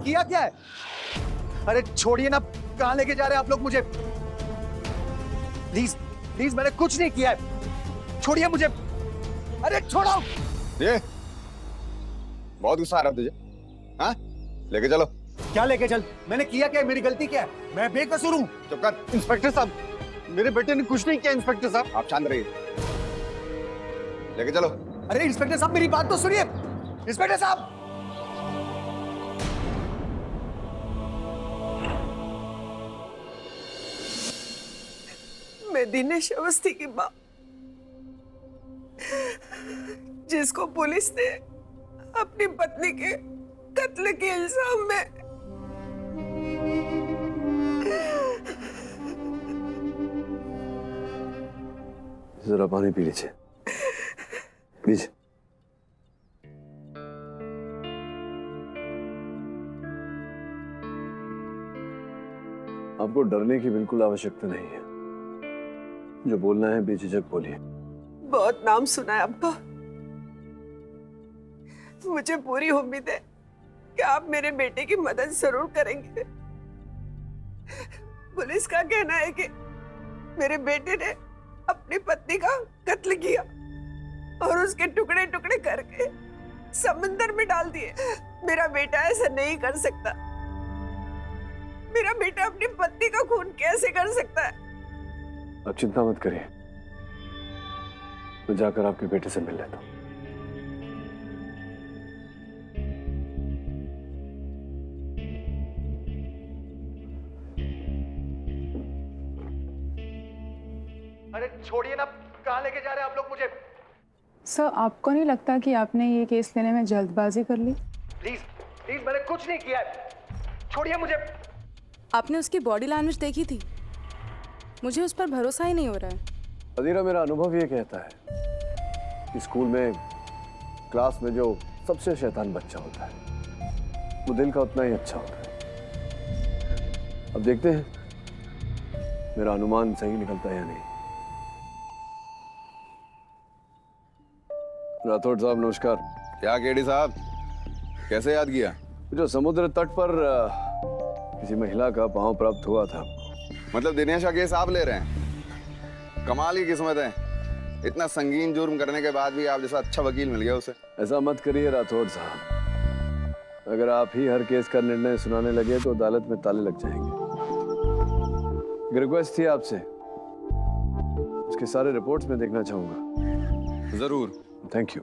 किया क्या है? अरे छोड़िए ना, कहाँ लेके जा रहे हैं आप लोग मुझे? प्लीज प्लीज, मैंने कुछ नहीं किया है, छोड़िए मुझे। अरे छोड़ो। ये बहुत गुस्सा आ रहा है तुझे? हाँ, लेके चलो। क्या लेके चल? मैंने किया क्या है? मेरी गलती क्या है? मैं बेकसूर हूँ। चुप कर। इंस्पेक्टर साहब, मेरे बेटे ने कुछ नहीं किया। इंस्पेक्टर साहब आप शांत रहिए, लेके चलो। अरे इंस्पेक्टर साहब, मेरी बात तो सुनिए। इंस्पेक्टर साहब, मैं दिनेश अवस्थी की माँ, जिसको पुलिस ने अपनी पत्नी के कत्ल के इल्जाम में जरा पानी पी लीजिए, प्लीज। आपको डरने की बिल्कुल आवश्यकता नहीं है। जो बोलना है बेझिझक बोलिए। बहुत नाम सुना है अब्बा। मुझे पूरी उम्मीद है कि आप मेरे बेटे की मदद जरूर करेंगे। पुलिस का कहना है कि मेरे बेटे ने अपनी पत्नी का कत्ल किया और उसके टुकड़े टुकड़े करके समंदर में डाल दिए। मेरा बेटा ऐसा नहीं कर सकता। मेरा बेटा अपनी पत्नी का खून कैसे कर सकता है? आप चिंता मत करिए, मैं जाकर आपके बेटे से मिल लेता हूं। अरे छोड़िए ना, कहाँ लेके जा रहे हैं आप लोग मुझे? सर, आपको नहीं लगता कि आपने ये केस लेने में जल्दबाजी कर ली? प्लीज प्लीज, मैंने कुछ नहीं किया है, छोड़िए मुझे। आपने उसकी बॉडी लैंग्वेज देखी थी? मुझे उस पर भरोसा ही नहीं हो रहा है। अदीरा, मेरा अनुभव ये कहता है कि स्कूल में, क्लास में जो सबसे शैतान बच्चा होता है वो दिल का उतना ही अच्छा होता है। अब देखते हैं मेरा अनुमान सही निकलता है या नहीं। राठौड़ साहब नमस्कार। क्या केडी साहब, कैसे याद किया? जो समुद्र तट पर किसी महिला का पांव प्राप्त हुआ था। मतलब दिनेश का केस आप ले रहे हैं? कमाल की किस्मत है, इतना संगीन जुर्म करने के बाद भी आप जैसा अच्छा वकील मिल गया उसे। ऐसा मत करिए राठौड़ साहब, अगर आप ही हर केस का निर्णय सुनाने लगे तो अदालत में ताले लग जाएंगे। एक रिक्वेस्ट थी आपसे, उसके सारे रिपोर्ट्स में देखना चाहूंगा। जरूर। Thank you.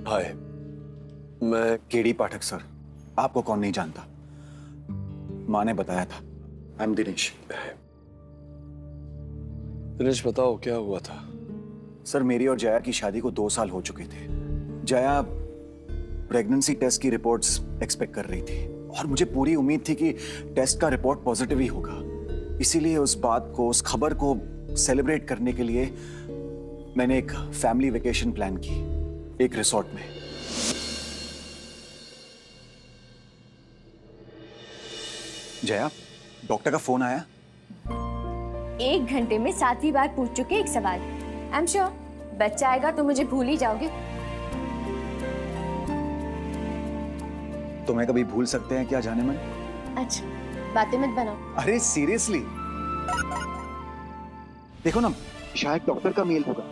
हाय, मैं केडी पाठक सर। आपको कौन नहीं जानता? माँ ने बताया था। I am Dinesh. दिनेश बताओ क्या हुआ था? सर, मेरी और जया की शादी को 2 साल हो चुके थे। जया प्रेगनेंसी टेस्ट की रिपोर्ट्स एक्सपेक्ट कर रही थी और मुझे पूरी उम्मीद थी कि टेस्ट का रिपोर्ट पॉजिटिव ही होगा। इसीलिए उस बात को, उस खबर को सेलिब्रेट करने के लिए मैंने एक फैमिली वेकेशन प्लान की, एक रिसोर्ट में। जया, डॉक्टर का फोन आया? 1 घंटे में 7वीं बार पूछ चुके एक सवाल। आई एम श्योर बच्चा आएगा तो मुझे भूल ही जाओगे। तुम्हें कभी भूल सकते हैं क्या जाने मन? अच्छा, बातें मत बनाओ। अरे सीरियसली, देखो ना, शायद डॉक्टर का मेल होगा।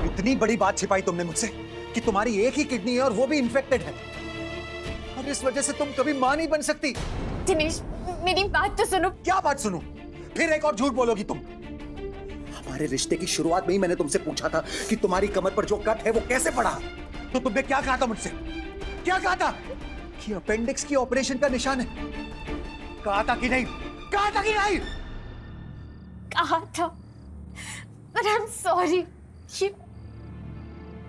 इतनी बड़ी बात छिपाई तुमने मुझसे कि तुम्हारी एक ही किडनी है और वो भी इन्फेक्टेड है, और इस वजह से तुम कभी मां नहीं बन सकती। दिनेश, मेरी बात तो सुनो। क्या बात सुनूं? फिर एक और झूठ बोलोगी तुम। हमारे रिश्ते की शुरुआत में ही मैंने तुमसे पूछा था कि तुम्हारी कमर पर जो कट है वो कैसे पड़ा, तो तुमने क्या कहा था मुझसे? क्या कहा था? कि अपेंडिक्स की ऑपरेशन का निशान है। कहा था कि नहीं? कहा था कि नहीं? कहा था, but I'm sorry। ये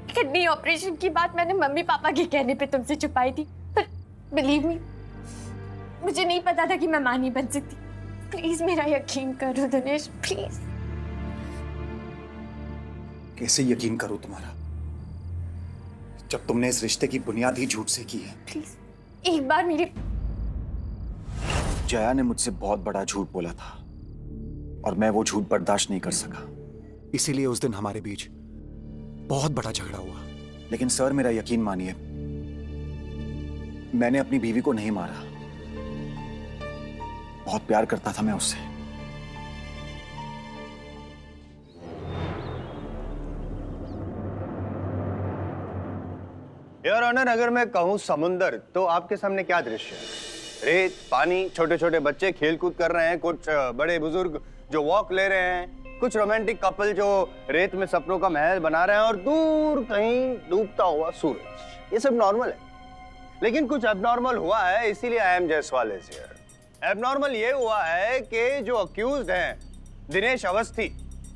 किडनी ऑपरेशन की बात मैंने मम्मी पापा के कहने पे तुमसे छुपाई थी, पर बिलीव मी, मुझे नहीं पता था कि मैं मां नहीं बन सकती। प्लीज मेरा यकीन करो दिनेश, प्लीज। कैसे यकीन करूं तुम्हारा? जब तुमने इस रिश्ते की बुनियाद ही झूठ से की है। प्लीज एक बार मेरी जया ने मुझसे बहुत बड़ा झूठ बोला था और मैं वो झूठ बर्दाश्त नहीं कर सका। इसीलिए उस दिन हमारे बीच बहुत बड़ा झगड़ा हुआ। लेकिन सर, मेरा यकीन मानिए, मैंने अपनी बीवी को नहीं मारा। बहुत प्यार करता था मैं उससे। योर ऑनर, अगर मैं कहूं समुंदर, तो आपके सामने क्या दृश्य है? रेत, पानी, छोटे छोटे बच्चे खेल कूद कर रहे हैं, कुछ बड़े बुजुर्ग जो वॉक ले रहे हैं, कुछ रोमांटिक कपल जो रेत में सपनों का महल बना रहे हैं, और दूर कहीं डूबता हुआ सूरज। ये सब नॉर्मल है, लेकिन कुछ एबनॉर्मल हुआ है, इसीलिए I am Jaiswal is here. Abnormal ये हुआ है कि जो अक्यूज्ड हैं दिनेश अवस्थी,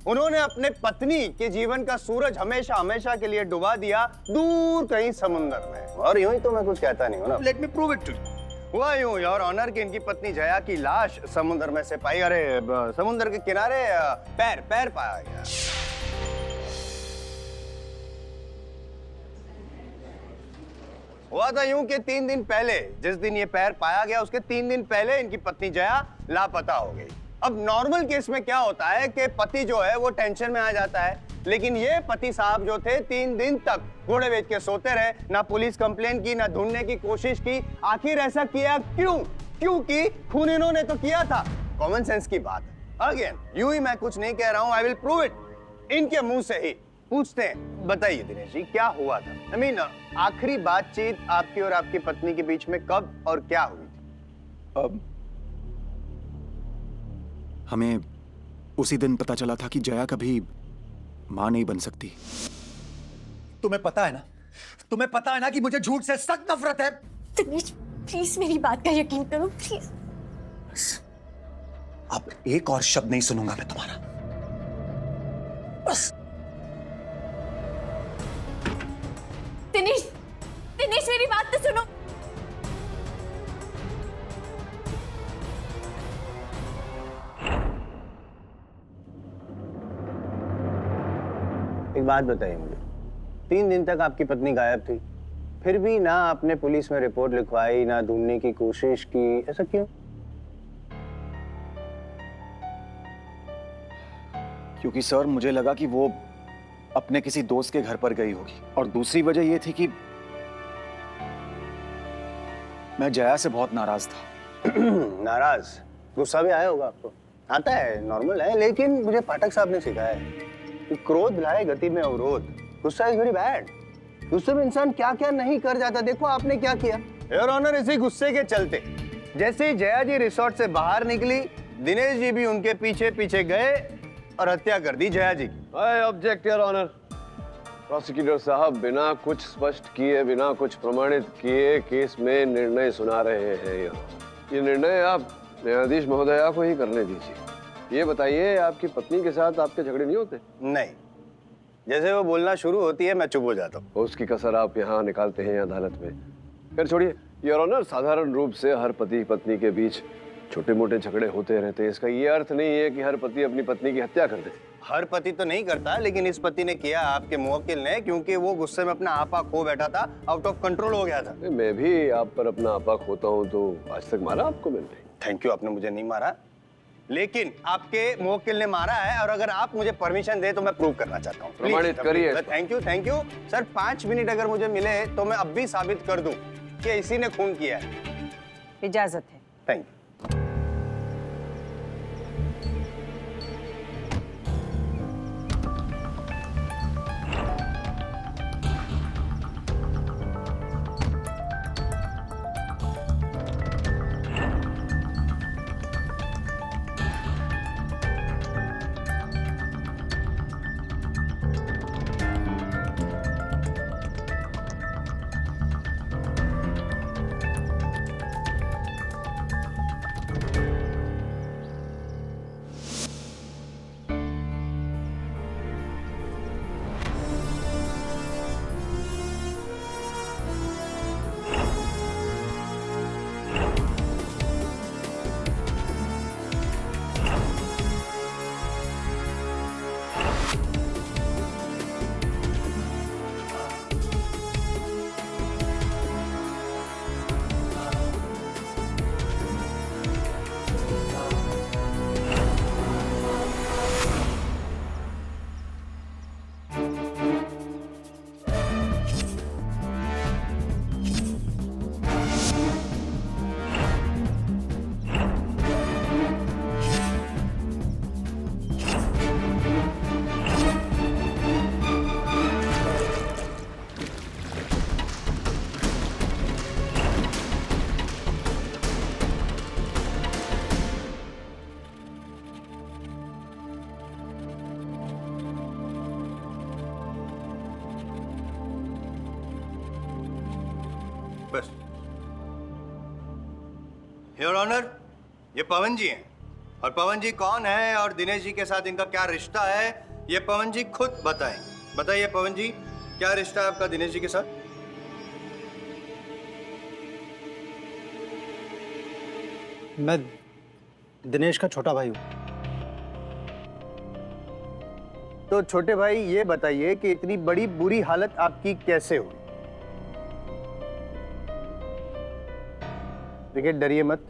उन्होंने अपने पत्नी के जीवन का सूरज हमेशा हमेशा के लिए डुबा दिया दूर कहीं समुंदर में। और यूं ही तो मैं कुछ कहता नहीं हूं ना, let me prove it to you. हुआ यूं योर ऑनर कि इनकी पत्नी जया की लाश समुंदर में से पाई, समुंदर के किनारे पैर पाया गया। हुआ था यूं कि 3 दिन पहले, जिस दिन ये पैर पाया गया उसके 3 दिन पहले इनकी पत्नी जया लापता हो गई। अब नॉर्मल केस में क्या होता है कि पति जो है वो टेंशन में आ जाता है, लेकिन ये पति साहब जो थे 3 दिन तक घोड़े बेच के सोते रहे, ना पुलिस कंप्लेन की, ना ढूंढने की कोशिश की। आखिर ऐसा किया क्यों? क्योंकि खून इन्होंने तो किया था। कॉमन सेंस की बात है। अगेन यूं ही मैं कुछ नहीं कह रहा हूं, आई विल प्रूव इट। इनके मुंह से ही पूछते हैं, बताइए दिनेश जी क्या हुआ था? आई मीन आखिरी बातचीत आपकी और आपकी पत्नी के बीच में कब और क्या हुई थी? हमें उसी दिन पता चला था कि जया कभी मां नहीं बन सकती। तुम्हें पता है ना, तुम्हें पता है ना कि मुझे झूठ से सख्त नफरत है। दिनेश प्लीज मेरी बात का यकीन करो प्लीज। अब एक और शब्द नहीं सुनूंगा मैं तुम्हारा, बस। दिनेश मेरी बात तो सुनो। एक बात बताइए मुझे, 3 दिन तक आपकी पत्नी गायब थी, फिर भी ना आपने पुलिस में रिपोर्ट लिखवाई, ना ढूंढने की कोशिश की, ऐसा क्यों? क्योंकि सर मुझे लगा कि वो अपने किसी दोस्त के घर पर गई होगी, और दूसरी वजह यह थी कि मैं जया से बहुत नाराज था। नाराज? गुस्सा भी आया होगा आपको? आता है, नॉर्मल है, लेकिन मुझे पाठक साहब ने सिखाया है कि क्रोध लाए गति में अवरोध। गुस्सा इज वेरी बैड। गुस्से में इंसान क्या क्या नहीं कर जाता। देखो आपने क्या किया। योर ऑनर, इसी गुस्से के चलते जैसे ही जया जी रिसोर्ट से बाहर निकली, दिनेश जी भी उनके पीछे पीछे गए और हत्या कर दी जया जी की। I object your honour. Prosecutor साहब बिना कुछ स्पष्ट किए, बिना कुछ प्रमाणित किए केस में निर्णय सुना रहे हैं। ये निर्णय आप न्यायाधीश महोदया को ही करने दीजिए। ये बताइए, आपकी पत्नी के साथ आपके झगड़े नहीं होते? नहीं, जैसे वो बोलना शुरू होती है मैं चुप हो जाता हूँ। उसकी कसर आप यहाँ निकालते हैं अदालत में। फिर छोड़िए योर ऑनर, साधारण रूप से हर पति पत्नी के बीच छोटे मोटे झगड़े होते रहते हैं। इसका ये अर्थ नहीं है कि हर पति अपनी पत्नी की हत्या कर दे। हर पति तो नहीं करता, लेकिन इस पति ने किया, आपके मुवक्किल ने, क्योंकि वो गुस्से में अपना आपा खो बैठा था, आउट ऑफ कंट्रोल हो गया था। मैं भी आप पर अपना आपा खोता हूँ, तो आज तक मारा आपको मैंने? थैंक यू, आपने मुझे नहीं मारा, लेकिन आपके मुवक्किल ने मारा है, और अगर आप मुझे परमिशन दे तो मैं प्रूव करना चाहता हूँ। प्रमाणित करिए। Thank you sir. 5 मिनट अगर मुझे मिले तो मैं अब भी साबित कर दूं कि इसी ने खून किया है। इजाजत है। Thank you. योर ऑनर, ये पवन जी हैं। और पवन जी कौन है और दिनेश जी के साथ इनका क्या रिश्ता है, ये पवन जी खुद बताएं। बताइए पवन जी, क्या रिश्ता है आपका दिनेश जी के साथ? मैं दिनेश का छोटा भाई हूँ। तो छोटे भाई ये बताइए कि इतनी बड़ी बुरी हालत आपकी कैसे हुई? देखिए डरिए मत,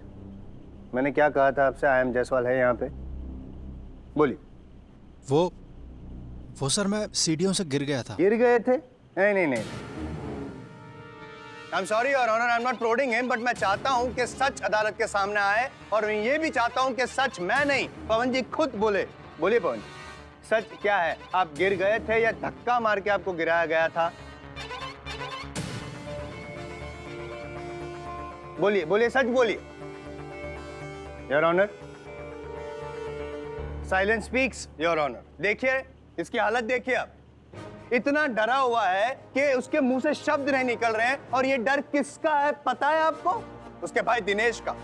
मैंने क्या कहा था आपसे, आई एम जायसवाल है यहाँ पे। बोलिए। वो सर मैं सीढ़ियों से गिर गया था। गिर गए थे? नहीं नहीं नहीं, I am sorry your honour, I am not prodding him, but मैं चाहता हूं कि सच अदालत के सामने आए, और मैं ये भी चाहता हूं कि सच मैं नहीं, पवन जी खुद बोले। बोलिए पवन जी, सच क्या है? आप गिर गए थे या धक्का मार के आपको गिराया गया था? बोलिए बोलिए, सच बोलिए your honour. Silence speaks your honour. देखिए इसकी हालत देखिए आप, इतना डरा हुआ है कि उसके मुंह से शब्द नहीं निकल रहे हैं। और ये डर किसका है पता है आपको? उसके भाई दिनेश का।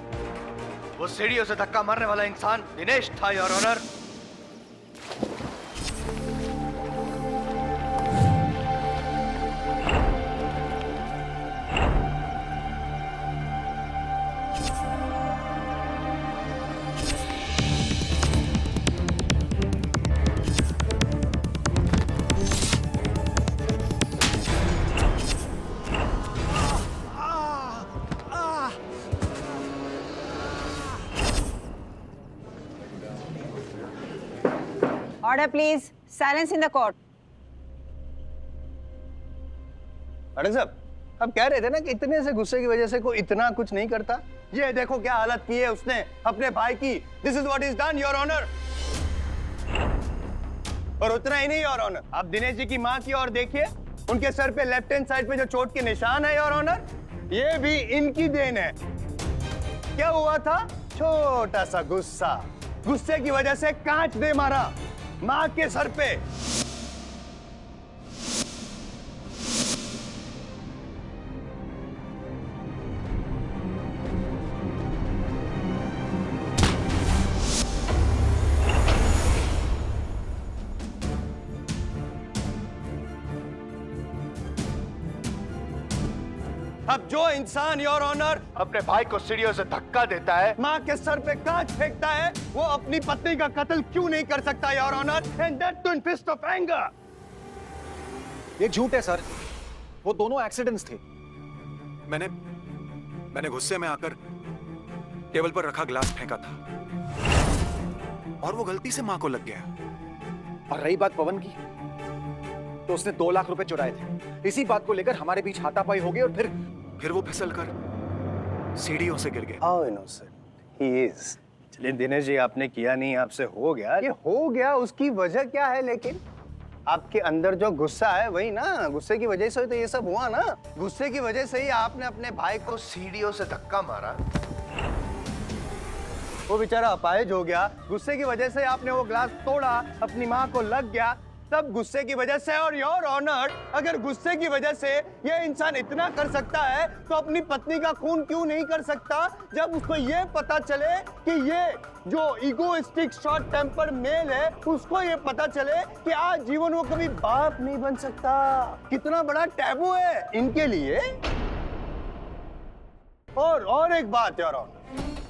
वो सीढ़ियों से धक्का मारने वाला इंसान दिनेश था your honour. Order, please. Silence in the court. अरे साहब, आप कह रहे थे ना कि इतने से गुस्से की वजह से कोई इतना कुछ नहीं करता। ये देखो क्या हालत की है उसने अपने भाई की। This is what is done your honour. और उतना ही नहीं योर ऑनर, आप दिनेश जी की माँ की ओर देखिए, उनके सर पे लेफ्ट हैंड साइड पे जो चोट के निशान है योर ऑनर, ये भी इनकी देन है। क्या हुआ था? छोटा सा गुस्सा, गुस्से की वजह से कांच दे मारा माँ के सर पे। अब जो इंसान योर ऑनर अपने भाई को सीढ़ियों से धक्का देता है, माँ के सर पे कांच फेंकता है, वो अपनी पत्नी का कत्ल क्यों नहीं कर सकता your honour? And that too in fist of anger. ये झूठ है सर, वो दोनों एक्सीडेंट्स थे। मैंने गुस्से में आकर टेबल पर रखा ग्लास फेंका था और वो गलती से मां को लग गया। और रही बात पवन की, तो उसने 2 लाख रुपए चुराए थे। इसी बात को लेकर हमारे बीच हाथापाई हो गई और फिर वो फिसल कर सीढ़ियों से गिर गया। How innocent he is. चलिए दिनेश जी, आपने किया नहीं, आपसे हो गया, ये हो गया, उसकी वजह क्या है? लेकिन आपके अंदर जो गुस्सा है वही ना, गुस्से की वजह से तो ये सब हुआ ना। गुस्से की वजह से ही आपने अपने भाई को सीढ़ियों से धक्का मारा, वो बेचारा अपाहिज हो गया। गुस्से की वजह से आपने वो ग्लास तोड़ा, अपनी माँ को लग गया, सब गुस्से की वजह से। और योर ऑनर, अगर गुस्से की वजह से ये इंसान इतना कर सकता है तो अपनी पत्नी का खून क्यों नहीं कर सकता? जब उसको ये पता चले कि ये जो इगोइस्टिक शॉर्ट टेम्पर मेल है, उसको ये पता चले कि आज जीवन वो कभी बाप नहीं बन सकता। कितना बड़ा टैबू है इनके लिए। और एक बात योर ऑनर,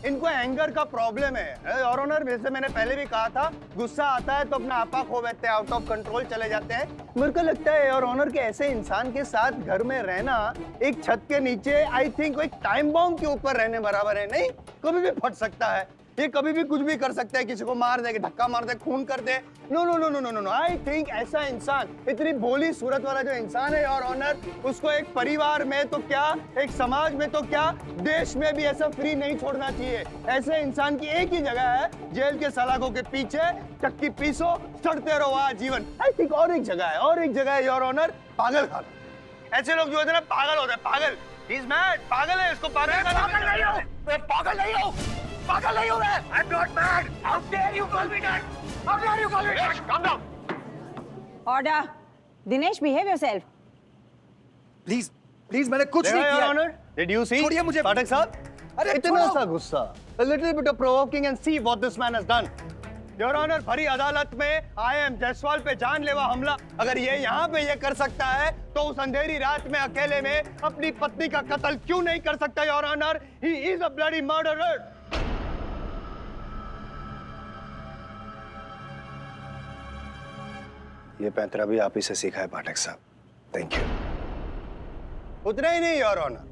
इनको एंगर का प्रॉब्लम है योर ऑनर। जैसे मैंने पहले भी कहा था, गुस्सा आता है तो अपना आपा खो बैठते हैं, आउट ऑफ कंट्रोल चले जाते हैं। मेरे को लगता है योर ऑनर के ऐसे इंसान के साथ घर में रहना, एक छत के नीचे, आई थिंक एक टाइम बॉम्ब के ऊपर रहने बराबर है। नहीं, कभी भी फट सकता है, ये कभी भी कुछ भी कर सकता है, किसी को मार दे, धक्का मार दे, खून कर दे। No no no no no no, I think ऐसा इंसान, इतनी भोली सूरत वाला जो इंसान है योर ऑनर, उसको एक परिवार में तो क्या, एक समाज में तो क्या, देश में भी ऐसा फ्री नहीं छोड़ना चाहिए। ऐसे इंसान की एक ही जगह है, जेल के सलाखों के पीछे चक्की पीसो, सड़ते रहो आजीवन। आई थिंक और एक जगह है योर ऑनर, पागल खाना। ऐसे लोग जो होते हैं ना, पागल होते हैं, पागल। ही इज मैड, पागल है, इसको पागल नहीं हो, पागल नहीं हो, पागल नहीं हूं मैं। I'm not mad. How dare you call me that? How dare you call me that? Calm down. Order. Dinesh, behave yourself. Please मैंने कुछ नहीं किया। Your Honor, did you see? छोड़िए मुझे। पाठक साहब, अरे इतना छोड़ो। सा गुस्सा, a little bit of provoking and see what this man has done. Your Honor, भरी अदालत में IM जायसवाल पे जानलेवा हमला अगर ये यहाँ पे ये कर सकता है तो उस अंधेरी रात में अकेले में अपनी पत्नी का कत्ल क्यों नहीं कर सकता? Your Honor, he is a bloody murderer. ये पैंतरा भी आप ही से सीखा है पाठक साहब, थैंक यू। उतना ही नहीं योर ऑनर,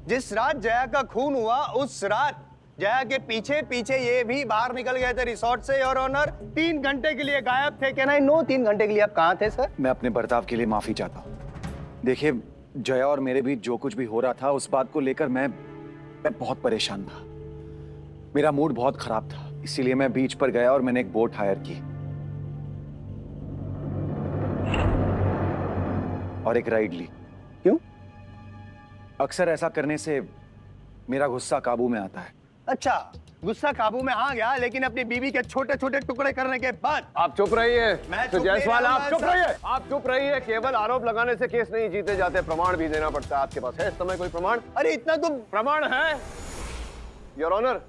जिस रात जया का खून हुआ उस रात जया के पीछे पीछे ये भी बाहर निकल गए थे रिसोर्ट से योर ऑनर। 3 घंटे के लिए गायब थे। क्या नहीं? नो, 3 घंटे के लिए आप कहाँ थे सर? मैं अपने बर्ताव के लिए माफी चाहता हूँ। देखिए, जया और मेरे बीच जो कुछ भी हो रहा था उस बात को लेकर मैं बहुत परेशान था। मेरा मूड बहुत खराब था, इसीलिए मैं बीच पर गया और मैंने एक बोट हायर की और एक राइड ली। क्यों? अक्सर ऐसा करने से मेरा गुस्सा काबू में आता है। अच्छा, गुस्सा काबू में आ गया, लेकिन अपनी बीवी के छोटे छोटे टुकड़े करने के बाद आप चुप रहिए। मैं तो चुप नहीं जायसवाल रहा, आप मैं चुप सब- रहिए। आप चुप रहिए। केवल आरोप लगाने से केस नहीं जीते जाते, प्रमाण भी देना पड़ता है। आपके पास है इस समय कोई प्रमाण? अरे इतना तो प्रमाण है योर ऑनर।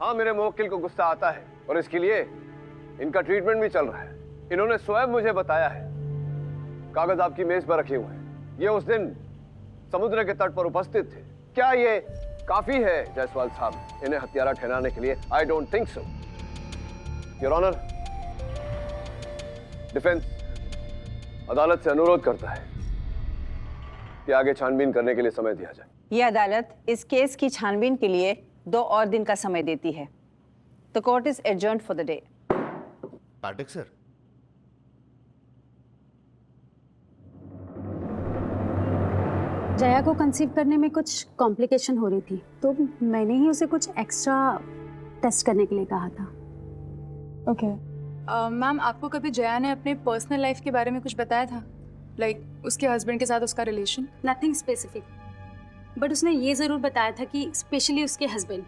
हाँ, मेरे मुवक्किल को गुस्सा आता है और इसके लिए इनका ट्रीटमेंट भी चल रहा है। इन्होंने स्वयं मुझे बताया है। कागज आपकी मेज पर रखे हुए हैं। ये उस दिन समुद्र के तट पर उपस्थित थे। क्या ये काफी है जायसवाल साहब इन्हें हत्यारा ठहराने के लिए? I don't think so your honour. Defence अदालत से अनुरोध करता है कि आगे छानबीन करने के लिए समय दिया जाए। ये अदालत इस केस की छानबीन के लिए 2 और दिन का समय देती है। The court is adjourned for the day. Pathak sir, Jaya को कंसीव करने में कुछ कॉम्प्लिकेशन हो रही थी, तो मैंने ही उसे कुछ एक्स्ट्रा टेस्ट करने के लिए कहा था। ओके। मैम, आपको कभी जया ने अपने पर्सनल लाइफ के बारे में कुछ बताया था? लाइक उसके हस्बैंड के साथ उसका रिलेशन? नथिंग स्पेसिफिक, बट उसने ये ज़रूर बताया था कि स्पेशली उसके हस्बैंड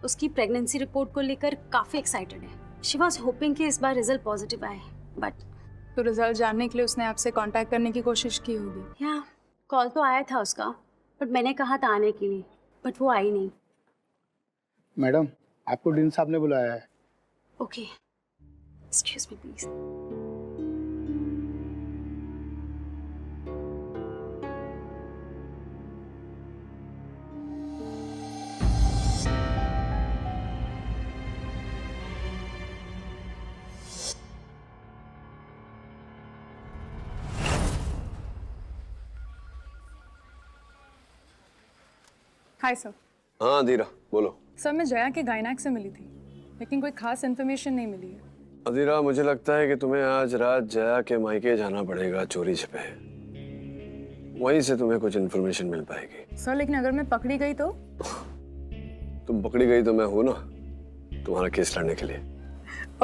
उसकी प्रेगनेंसी रिपोर्ट को लेकर काफ़ी एक्साइटेड है। शी वॉज होपिंग कि इस बार रिजल्ट पॉजिटिव आए, बट तो रिजल्ट जानने के लिए उसने आपसे कांटेक्ट करने की कोशिश की होगी। या कॉल तो आया था उसका, बट मैंने कहा था आने के लिए, बट वो आई नहीं। मैडम आपको डीन साहब ने बुलाया है। Okay, excuse me please. Hi sir. हाँ धीरा, बोलो। सर, मैं जया के गायनेक से मिली थी, लेकिन कोई खास इन्फॉर्मेशन नहीं मिली है। अधीरा, मुझे लगता है कि तुम्हें आज रात जया के मायके जाना पड़ेगा चोरी छिपे। वहीं से तुम्हें कुछ इन्फॉर्मेशन मिल पाएगी। सर, लेकिन अगर मैं पकड़ी गई तो? तुम पकड़ी गई तो मैं हूं ना तुम्हारा केस लड़ने के लिए।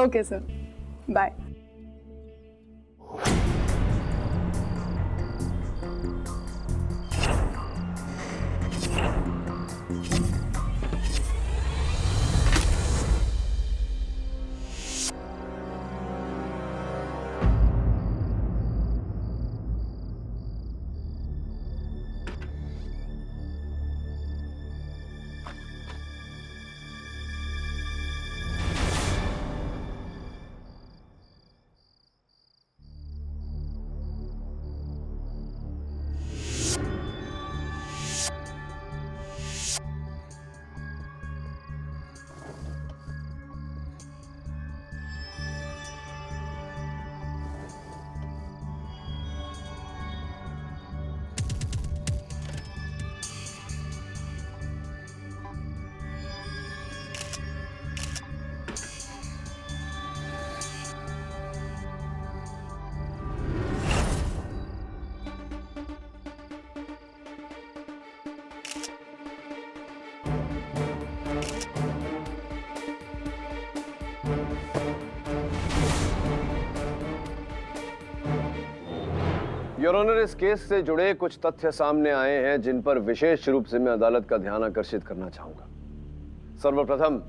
Okay sir, bye. Your honour, इस केस से जुड़े कुछ तथ्य सामने आए हैं जिन पर विशेष रूप से मैं अदालत का ध्यान आकर्षित करना चाहूंगा। सर्वप्रथम,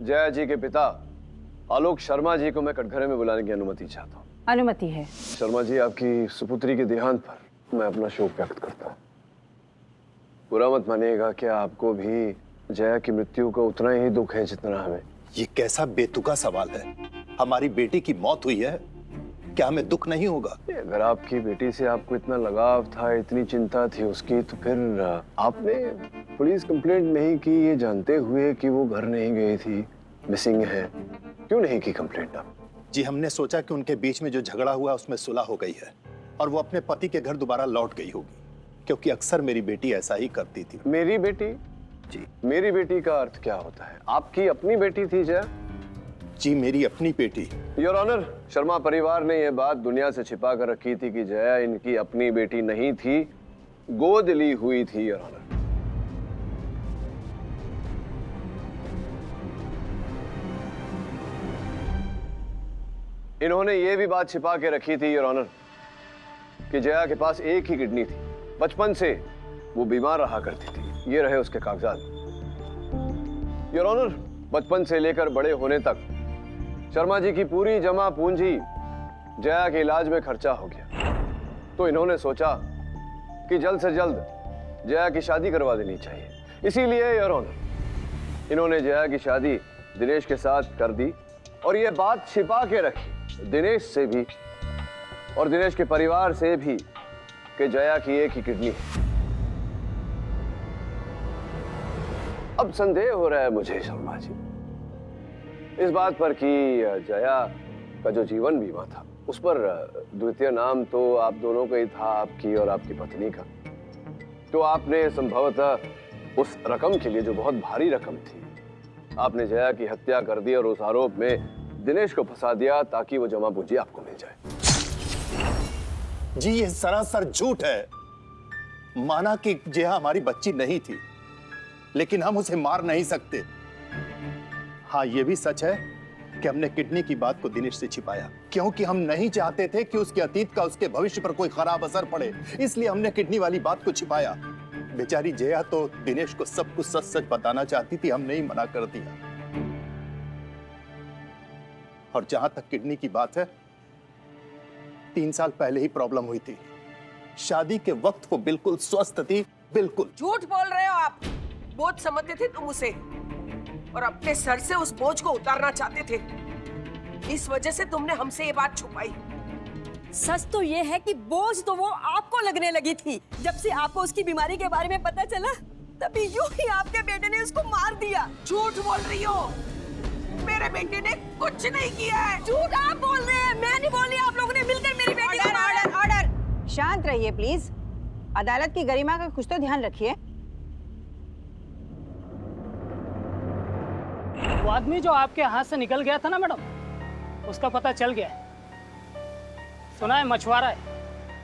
जया जी के पिता आलोक शर्मा जी को मैं कटघरे में बुलाने की अनुमति चाहता हूँ। अनुमति है। शर्मा जी, आपकी सुपुत्री के देहांत पर मैं अपना शोक व्यक्त करता हूँ। बुरा मत मानिएगा कि आपको भी जया की मृत्यु का उतना ही दुख है जितना हमें। ये कैसा बेतुका सवाल है? हमारी बेटी की मौत हुई है, क्या हमें दुख नहीं होगा? अगर आपकी बेटी से आपको इतना लगाव था, इतनी चिंता थी उसकी, तो फिर आपने पुलिस कंप्लेंट नहीं की ये जानते हुए कि वो घर नहीं गई थी, मिसिंग है? क्यों नहीं की कंप्लेंट आप? जी हमने सोचा कि उनके बीच में जो झगड़ा हुआ उसमें सुलह हो गई है और वो अपने पति के घर दोबारा लौट गई होगी, क्योंकि अक्सर मेरी बेटी ऐसा ही करती थी। मेरी बेटी? जी। मेरी बेटी का अर्थ क्या होता है? आपकी अपनी बेटी थी जया? जी मेरी अपनी बेटी। योर ऑनर, शर्मा परिवार ने यह बात दुनिया से छिपा कर रखी थी कि जया इनकी अपनी बेटी नहीं थी, गोद ली हुई थी। योर ऑनर, इन्होंने ये भी बात छिपा के रखी थी योर ऑनर कि जया के पास एक ही किडनी थी, बचपन से वो बीमार रहा करती थी। ये रहे उसके कागजात। योर ऑनर, बचपन से लेकर बड़े होने तक शर्मा जी की पूरी जमा पूंजी जया के इलाज में खर्चा हो गया, तो इन्होंने सोचा कि जल्द से जल्द जया की शादी करवा देनी चाहिए। इसीलिए योर ऑनर, इन्होंने जया की शादी दिनेश के साथ कर दी और यह बात छिपा के रखी दिनेश से भी और दिनेश के परिवार से भी कि जया की एक ही किडनी है। अब संदेह हो रहा है मुझे शर्मा जी इस बात पर कि जया का जो जीवन बीमा था उस पर द्वितीय नाम तो आप दोनों का ही था, आपकी और आपकी पत्नी का। तो आपने संभवतः उस रकम के लिए, जो बहुत भारी रकम थी, आपने जया की हत्या कर दी और उस आरोप में दिनेश को फंसा दिया ताकि वो जमा पूंजी आपको मिल जाए। जी ये सरासर झूठ है। माना कि जया हमारी बच्ची नहीं थी, लेकिन हम उसे मार नहीं सकते। हाँ ये भी सच है कि हमने किडनी की बात को दिनेश से छिपाया, क्योंकि हम नहीं चाहते थे कि उसके अतीत का उसके भविष्य पर कोई खराब असर पड़े, इसलिए हमने किडनी वाली बात को छिपाया। बेचारी जया तो दिनेश को सब कुछ सच सच बताना चाहती थी, हमने ही मना कर दिया। और जहां तक किडनी की बात है, 3 साल पहले ही प्रॉब्लम हुई थी। शादी के वक्त वो बिल्कुल स्वस्थ थी, बिल्कुल। झूठ बोल रहे हो आप। बोझ समझते थे तुम उसे और अपने सर से उस बोझ को उतारना चाहते थे। इस वजह से तुमने हमसे ये बात छुपाई। सच तो ये है कि बोझ तो वो आपको लगने लगी थी। जब से आपको उसकी बीमारी के बारे में पता चला, तभी यूं ही आपके बेटे ने उसको मार दिया। झूठ बोल रही हो। मेरे बेटे ने कुछ नहीं किया है। झूठ आप बोल रहे हैं, मैं नहीं बोल रही। आप लोगों ने मिलकर मेरी बेटी को मारा। Order, order. शांत रहिए प्लीज। अदालत की गरिमा का कुछ तो ध्यान रखिए। वो आदमी जो आपके हाथ से निकल गया था ना मैडम, उसका पता चल गया है। सुना है मछुआरा है,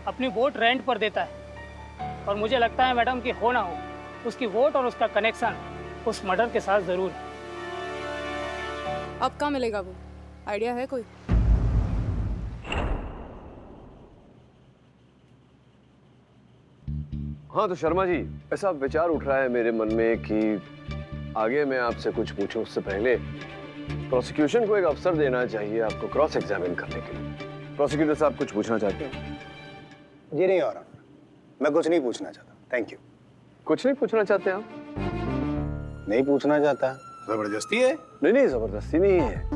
अपनी बोट रेंट पर देता है। और मुझे लगता है मैडम कि हो ना हो, उसकी वोट और उसका कनेक्शन उस मर्डर के साथ जरूर है। अब कहाँ मिलेगा वो? आइडिया है कोई? हाँ तो शर्मा जी, ऐसा विचार उठ रहा है मेरे मन में कि आगे मैं आपसे कुछ पूछूं उससे पहले प्रोसिक्यूशन को एक अवसर देना चाहिए आपको क्रॉस एग्जामिन करने के लिए। प्रोसिक्यूटर साहब कुछ पूछना चाहते हैं? जी नहीं और मैं कुछ नहीं पूछना चाहता, थैंक यू। कुछ नहीं पूछना चाहते आप? नहीं पूछना चाहता। जबरदस्ती है? नहीं नहीं, जबरदस्ती नहीं है।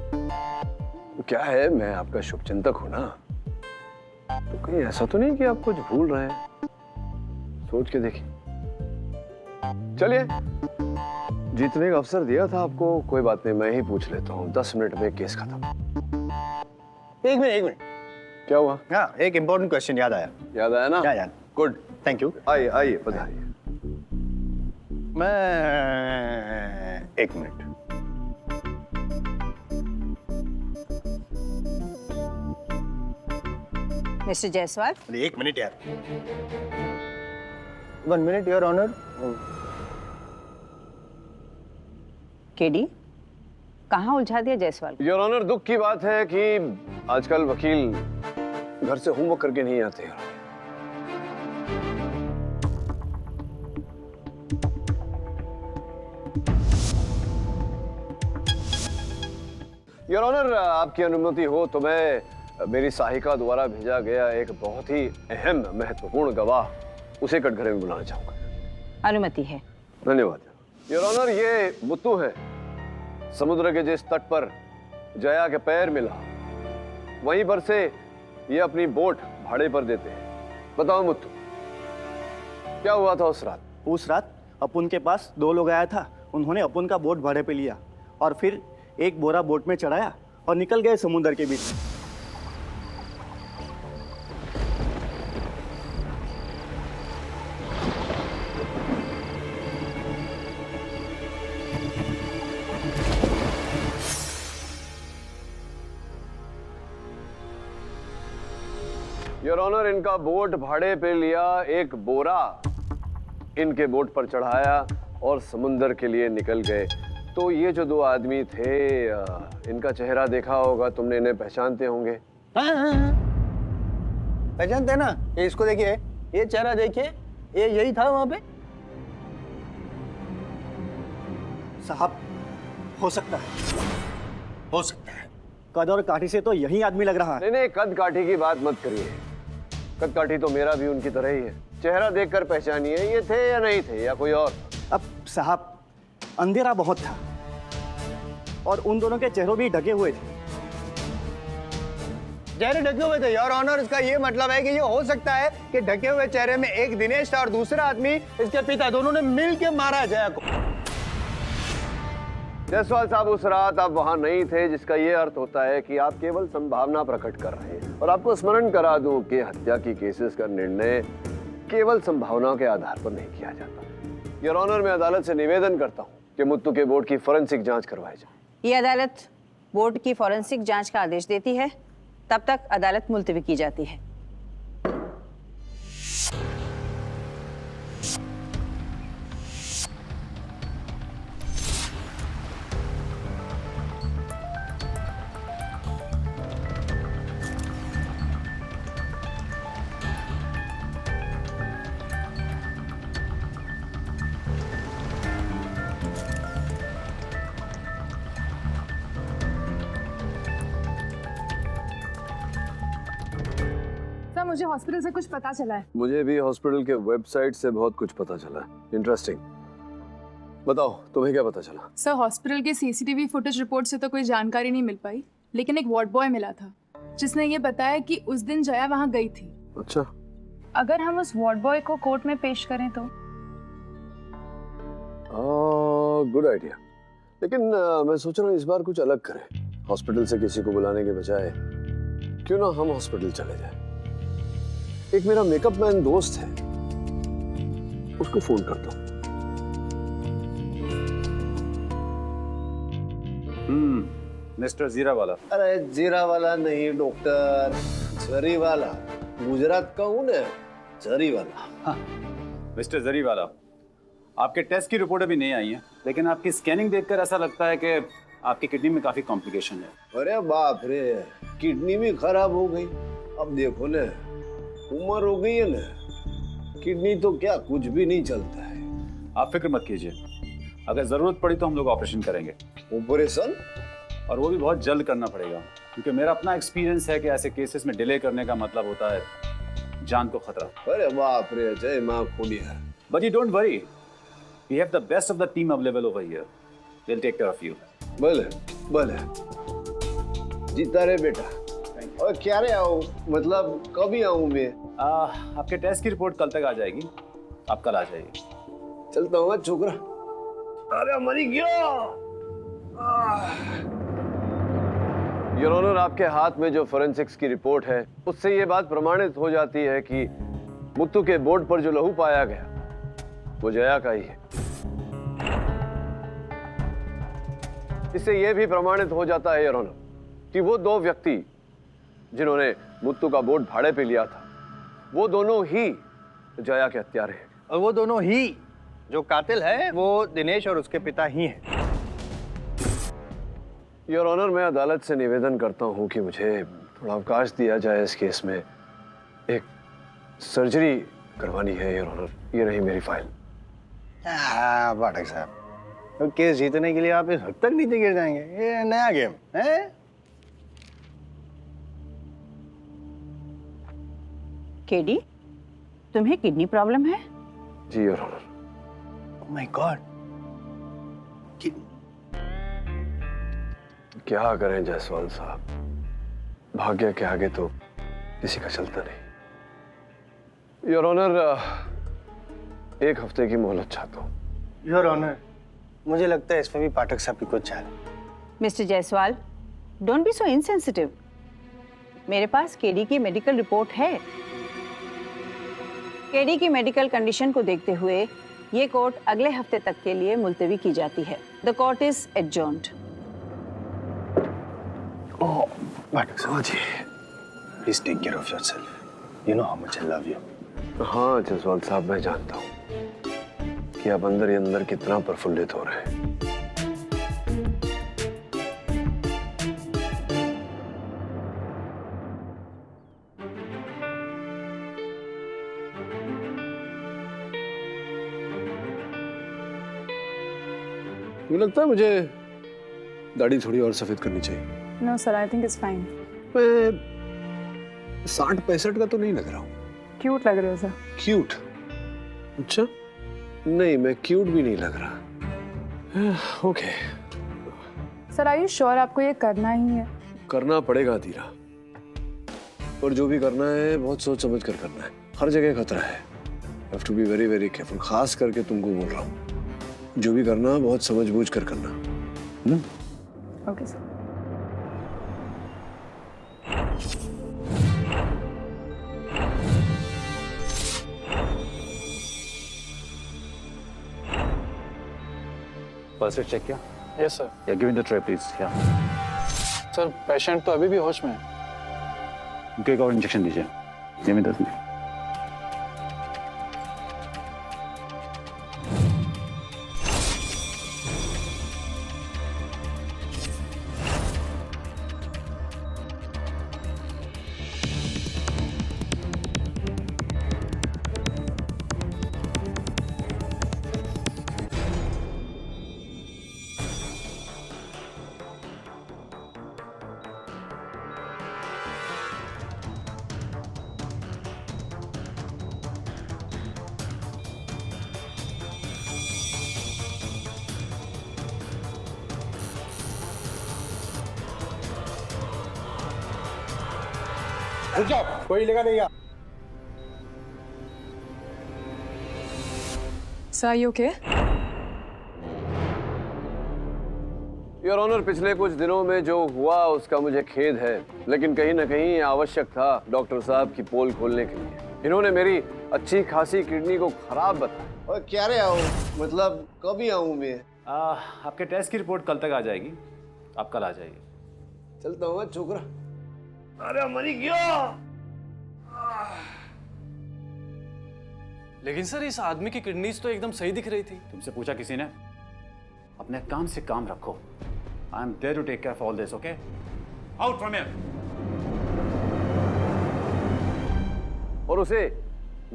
तो क्या है, मैं आपका शुभचिंतक हूं ना, तो कहीं ऐसा तो नहीं कि आप कुछ भूल रहे हैं? सोच के देखिए। चलिए, जीतने का अवसर दिया था आपको, कोई बात नहीं, मैं ही पूछ लेता हूँ। 10 मिनट में केस खत्म। एक मिनट। क्या हुआ? हाँ, एक इम्पोर्टेंट क्वेश्चन याद आया। याद आया ना? याद। Good, thank you. आइए आइए, बताइए। मैं एक मिनट। मिस्टर जायसवाल। एक मिनट यार। 1 मिनट योर ऑनर। केडी, कहाँ उलझा दिया जायसवाल? योर ऑनर, दुख की बात है कि आजकल वकील घर से होमवर्क करके नहीं आते हैं। योर ऑनर, आपकी अनुमति हो तो मैं मेरी सहायिका द्वारा भेजा गया एक बहुत ही अहम महत्वपूर्ण गवाह उसे कटघरे में बुलाना चाहूंगा। अनुमति है। धन्यवाद। योर ऑनर, ये मुत्तू है। समुद्र के जिस तट पर जया के पैर मिला, वहीं पर से ये अपनी बोट भाड़े पर देते हैं। बताओ मुत्तू, क्या हुआ था उस रात? उस रात अपुन के पास 2 लोग आया था। उन्होंने अपुन का बोट भाड़े पे लिया और फिर एक बोरा बोट में चढ़ाया और निकल गए समुद्र के बीच। योर ऑनर, इनका बोट भाड़े पे लिया, एक बोरा इनके बोट पर चढ़ाया और समुंदर के लिए निकल गए। तो ये जो 2 आदमी थे, इनका चेहरा देखा होगा तुमने, इन्हें पहचानते होंगे। पहचानते ना? ये इसको देखिए, ये चेहरा देखिए, ये यही था वहां पे। साहब, हो सकता है, हो सकता है। कद और काठी से तो यही आदमी लग रहा है। नहीं, कद काठी की बात मत करिए। कद काठी तो मेरा भी उनकी तरह ही है। चेहरा देखकर पहचानिए, ये थे या नहीं थे, या कोई और। अब साहब, अंधेरा बहुत था और उन दोनों के चेहरे भी ढके हुए थे। चेहरे ढके हुए थे योर ऑनर, इसका ये मतलब है कि ये हो सकता है कि ढके हुए चेहरे में एक दिनेश था और दूसरा आदमी इसके पिता। दोनों ने मिल के मारा जया को। जायसवाल साहब, उस रात आप वहां नहीं थे, जिसका ये अर्थ होता है कि आप केवल संभावना प्रकट कर रहे हैं। और आपको स्मरण करा दूं कि हत्या की केसेस का निर्णय केवल संभावनाओं के आधार पर नहीं किया जाता। योर ऑनर, मैं अदालत से निवेदन करता हूं कि मुत्तू के बोट की फॉरेंसिक जांच करवाई जाए। ये अदालत बोर्ड की फॉरेंसिक जांच का आदेश देती है, तब तक अदालत मुलतवी की जाती है। सर, मुझे हॉस्पिटल से कुछ पता चला है। मुझे भी हॉस्पिटल के वेबसाइट से बहुत कुछ पता चला है। इंटरेस्टिंग। बताओ, तुम्हें क्या पता चला? सर, हॉस्पिटल के सीसीटीवी फुटेज रिपोर्ट से तो कोई जानकारी नहीं मिल पाई, लेकिन एक वार्ड बॉय मिला था जिसने ये बताया कि उस दिन जया वहां गई थी। अच्छा। अगर हम उस वार्ड बॉय को कोर्ट में पेश करें तो? Good idea. लेकिन मैं सोच रहा हूँ इस बार कुछ अलग करें। हॉस्पिटल से किसी को बुलाने के बजाय क्यों ना हम हॉस्पिटल चले जाएं। एक मेरा मेकअप मैन दोस्त है, उसको फोन करता हूँ। मिस्टर जीरा वाला। अरे जीरा वाला नहीं डॉक्टर, जरी वाला। गुजरात का हूँ ना, जरी वाला। हाँ। मिस्टर जरी वाला, आपके टेस्ट की रिपोर्ट अभी नहीं आई है, लेकिन आपकी स्कैनिंग देखकर ऐसा लगता है कि आपकी किडनी में काफी कॉम्प्लिकेशन है। अरे बाप रे, किडनी भी खराब हो गई। अब देखो ना, उम्र हो गई है ना, किडनी तो क्या कुछ भी नहीं चलता है। आप फिक्र मत कीजिए, अगर जरूरत पड़ी तो हम लोग ऑपरेशन करेंगे। ऑपरेशन? और वो भी बहुत जल्द करना पड़ेगा, क्योंकि मेरा अपना एक्सपीरियंस है कि ऐसे केसेस में डिले करने का मतलब होता है जान को खतरा। अरे बाप रे, जय माँ Khudiya. But you don't worry, we have the best of the team available over here. They will take care of you. भले भले, जीता रहे बेटा। और क्या रे आऊं, मतलब कभी आऊं मैं? आपके टेस्ट की रिपोर्ट कल तक आ जाएगी, आप कल आ जाइए। चलता हूँ छोकरा। अरे मरी गया। योर ऑनर, आपके हाथ में जो फोरेंसिक्स की रिपोर्ट है, उससे ये बात प्रमाणित हो जाती है कि मुत्तू के बोर्ड पर जो लहू पाया गया वो जया का ही है। इससे यह भी प्रमाणित हो जाता है योर ऑनर कि वो 2 व्यक्ति जिन्होंने मुत्तू का बोट भाड़े पे लिया था, वो दोनों ही जया के हत्यारे हैं। और वो दोनों ही जो कातिल है वो दिनेश और उसके पिता ही हैं। योर ऑनर, मैं अदालत से निवेदन करता हूं कि मुझे थोड़ा अवकाश दिया जाए। इस केस में एक सर्जरी करवानी है योर ऑनर। ये रही मेरी फाइल। हाँ पाठक साहब, तो केस जीतने के लिए आप इस हद तक नीचे गिर जाएंगे? ये नया गेम है। केडी, तुम्हें किडनी प्रॉब्लम है? जी your honour. Oh my God, क्या करें जायसवाल साहब, भाग्य के आगे तो किसी का चलता नहीं। योर ऑनर, 1 हफ्ते की मोहलत चाहता हूँ। योर ऑनर, मुझे लगता है इसमें भी पाठक साहब की कुछ चाल है। Mister Jaiswal, don't be so insensitive. मेरे पास केडी की मेडिकल रिपोर्ट है। केडी की मेडिकल कंडीशन को देखते हुए ये कोर्ट अगले हफ्ते तक के लिए मुलतवी की जाती है। The court is adjourned. Pathak साहब ji, please take care of yourself. You know how much I love you. हाँ जायसवाल साहब, मैं जानता हूँ कि आप अंदर ही अंदर कितना प्रफुल्लित हो रहे हैं। मुझे लगता है मुझे दाढ़ी थोड़ी और सफेद करनी चाहिए। No sir, I think it's fine. मैं 60-65 का तो नहीं लग रहा हूँ। क्यूट लग रहे हो सर। क्यूट? अच्छा, नहीं मैं क्यूट भी नहीं लग रहा। Okay sir, are you sure आपको ये करना ही है? करना पड़ेगा धीरा, और जो भी करना है बहुत सोच समझ कर करना है। हर जगह खतरा है। Have to be very very careful. खास करके तुमको बोल रहा हूँ, जो भी करना बहुत समझ बूझ कर करना। Okay sir. First aid check किया? Yes sir. Yeah give me the tray please. Yeah sir, patient तो अभी भी होश में है। उनको एक और इंजेक्शन दीजिए। ये मैं 10 मिनट। रुक जाओ, कोई लेगा नहीं। Sir, you okay? Your honour, पिछले कुछ दिनों में जो हुआ उसका मुझे खेद है, लेकिन कहीं ना कहीं आवश्यक था डॉक्टर साहब की पोल खोलने के लिए। इन्होंने मेरी अच्छी खासी किडनी को खराब बताया। और क्या रे आऊं, मतलब कभी आऊं मैं? आपके टेस्ट की रिपोर्ट कल तक आ जाएगी, आप कल आ जाइए। चलता हूँ छोकरा। अरे मरी गया। लेकिन सर, इस आदमी की किडनीज तो एकदम सही दिख रही थी। तुमसे पूछा किसी ने? अपने काम से काम रखो। I am there to take care of all this, okay? Out from here. और उसे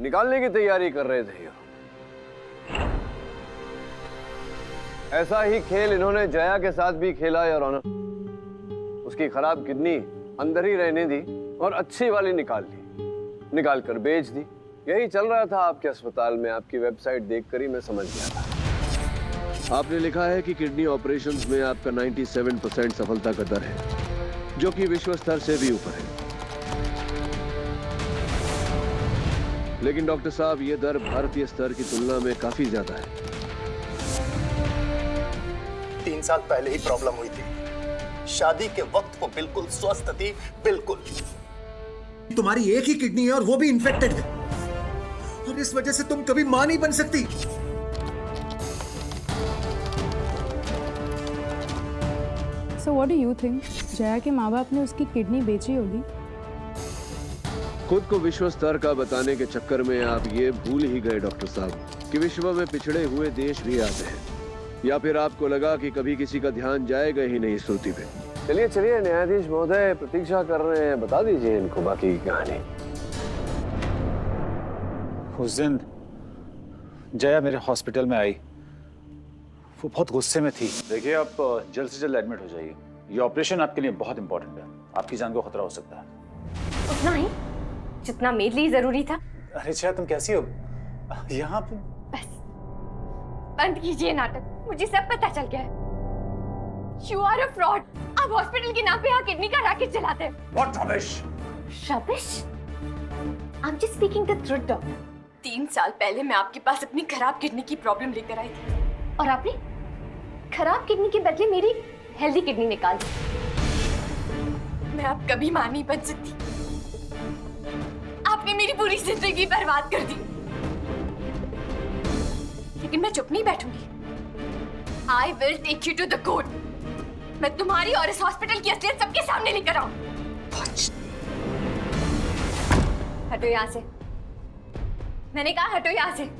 निकालने की तैयारी कर रहे थे। ऐसा ही खेल इन्होंने जया के साथ भी खेला योर ऑनर। उसकी खराब किडनी अंदर ही रहने दी और अच्छी वाली निकाल कर बेच दी। यही चल रहा था आपके अस्पताल में। आपकी वेबसाइट देखकर ही मैं समझ गया था। आपने लिखा है कि किडनी ऑपरेशंस में आपका 97% सफलता का दर है, जो कि विश्व स्तर से भी ऊपर है। लेकिन डॉक्टर साहब, ये दर भारतीय स्तर की तुलना में काफी ज्यादा है। 3 साल पहले ही प्रॉब्लम हुई थी। शादी के वक्त वो बिल्कुल स्वस्थ थी, बिल्कुल। तुम्हारी एक ही किडनी है और वो भी इन्फेक्टेड है, और इस वजह से तुम कभी मां नहीं बन सकती। So what do you think? Jaya के माँ बाप ने उसकी किडनी बेची होगी। खुद को विश्व स्तर का बताने के चक्कर में आप ये भूल ही गए डॉक्टर साहब कि विश्व में पिछड़े हुए देश भी आते हैं। या फिर आपको लगा कि कभी किसी का ध्यान जाएगा ही नहीं श्रुति पे। चलिए चलिए, न्यायाधीश महोदय प्रतीक्षा कर रहे हैं, बता दीजिए इनको बाकी की कहानी। उस दिन जया मेरे हॉस्पिटल में आई, वो बहुत गुस्से में थी। देखिए, आप जल्द से जल्द एडमिट हो जाइए। ये ऑपरेशन आपके लिए बहुत इंपॉर्टेंट है, आपकी जान को खतरा हो सकता है। उतना ही जितना मेरे लिए जरूरी था। अरे जया, तुम कैसी हो? यहाँ पे बस बंद कीजिए नाटक। मुझे सब पता चल गया है। You are a fraud. आप हॉस्पिटल के नाम पे यहाँ किडनी का रैकेट चलाते हैं। What rubbish? Rubbish? I'm just speaking the truth, doctor. 3 साल पहले मैं आपके पास अपनी खराब किडनी की प्रॉब्लम लेकर आई थी और आपने खराब किडनी के बदले मेरी हेल्दी किडनी निकाल दी। मैं अब कभी मां नहीं बन सकती। आपने मेरी पूरी जिंदगी बर्बाद कर दी। लेकिन मैं चुप नहीं बैठूंगी। I will take you to the court. मैं तुम्हारी और इस हॉस्पिटल की असलियत सबके सामने लेकर आऊं। हटो यहाँ से। मैंने कहा हटो यहाँ से।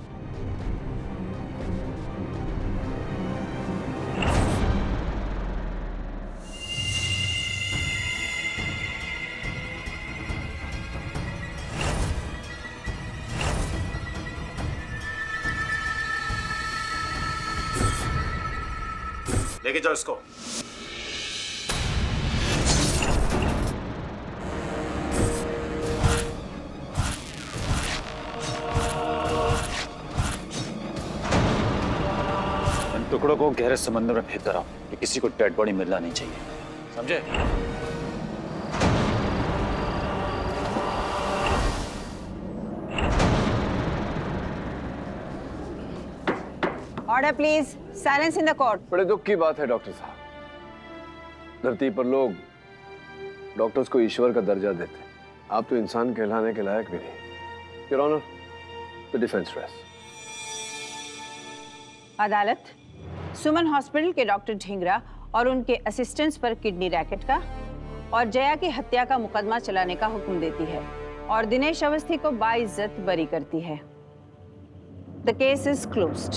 लेके जाओ इसको। इन टुकड़ों को गहरे समंदर में फेंक कर आओ कि किसी को डेड बॉडी मिलना नहीं चाहिए, समझे? Order please, silence in the court. बड़े दुख की बात है डॉक्टर साहब, धरती पर लोग डॉक्टर्स को ईश्वर का दर्जा देते हैं। आप तो इंसान कहलाने के लायक भी नहीं। Your honour, the defence rest. अदालत सुमन हॉस्पिटल के डॉक्टर ढींगरा और उनके असिस्टेंट्स पर किडनी रैकेट का और जया की हत्या का मुकदमा चलाने का हुक्म देती है और दिनेश अवस्थी को बाइज्जत बरी करती है। The case is closed.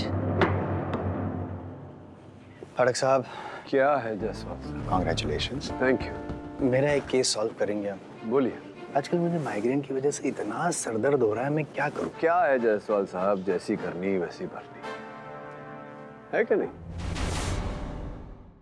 फाटक साहब, क्या है जायसवाल साहब? कॉन्ग्रेचुलेशंस। Thank you. मेरा एक केस सॉल्व करेंगे आप? बोलिए। आजकल मुझे माइग्रेन की वजह से इतना सरदर्द हो रहा है, मैं क्या करूं? क्या है जायसवाल साहब, जैसी करनी वैसी भरनी, है कि नहीं?